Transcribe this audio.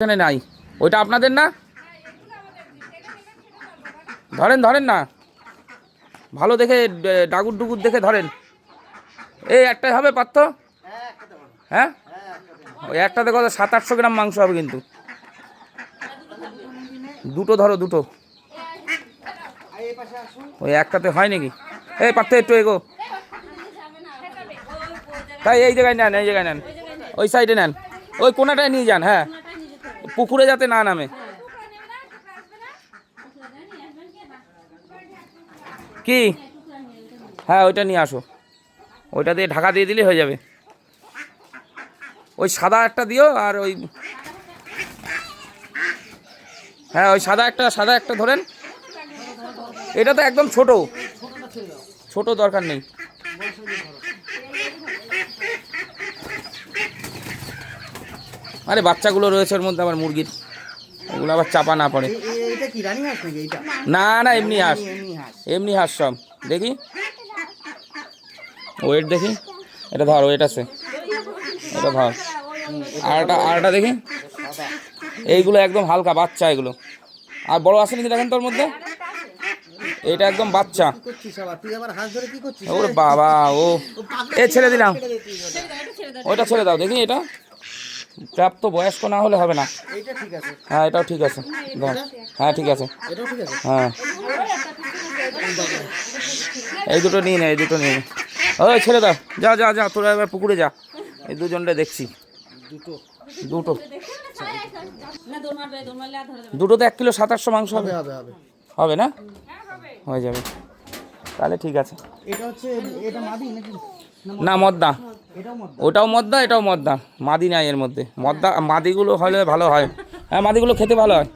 এখানে নাই, ওইটা আপনাদের না? ধরেন ধরেন না, ভালো দেখে ডাগুর ডুগুর দেখে ধরেন। এই একটাই হবে পাত্র? হ্যাঁ, ওই একটাতে কত 700-800 গ্রাম মাংস হবে কিন্তু। দুটো ধরো, দুটো। ওই একটাতে হয় নাকি? এই পাত্র একটু এগো। তাই এই জায়গায় নেন, এই জায়গায় নেন, ওই সাইডে নেন, ওই কোনাটায় নিয়ে যান। হ্যাঁ, পুকুরে যাতে না নামে। কি? হ্যাঁ, ওইটা নিয়ে আসো, ওইটা দিয়ে ঢাকা দিয়ে দিলে হয়ে যাবে। ওই সাদা একটা দিও, আর ওই হ্যাঁ ওই সাদা একটা ধরেন। এটা তো একদম ছোট, ছোট দরকার নেই। আরে বাচ্চাগুলো রয়েছে ওর মধ্যে, আমার মুরগির, ওগুলো আবার চাপা না পড়ে। না না, এমনি হাঁস, এমনি হাঁস সব। দেখি ওয়েট দেখি, এটা ধর, ওয়েট আছে, এটা ধর। আরটা দেখি, এইগুলো একদম হালকা বাচ্চা এগুলো। আর বড় আছে নাকি দেখেন তোর মধ্যে, এটা একদম বাচ্চা। ওরে বাবা, ও এ ছেড়ে দিলাম, ওইটা ছেড়ে দাও দেখি। এটা প্রাপ্ত বয়স্ক না হলে হবে না। হ্যাঁ, এটাও ঠিক আছে। হ্যাঁ ঠিক আছে, হ্যাঁ এই দুটো নিয়ে নে, এই দুটো নিয়ে নে। ওই ছেড়ে দাও, যা যা যা, তোরা এবার পুকুরে যা। এই দুজনটা দেখছি, দুটো দুটোতে 1 কিলো 700 মাংস হবে। হবে না? হয়ে যাবে তাহলে, ঠিক আছে। না মদ্দা, ওটাও মদ্দা, এটাও মদ্দা। মাদি নাই এর মধ্যে, মদ্দা মাদিগুলো হলে ভালো হয়। হ্যাঁ, মাদিগুলো খেতে ভালো হয়।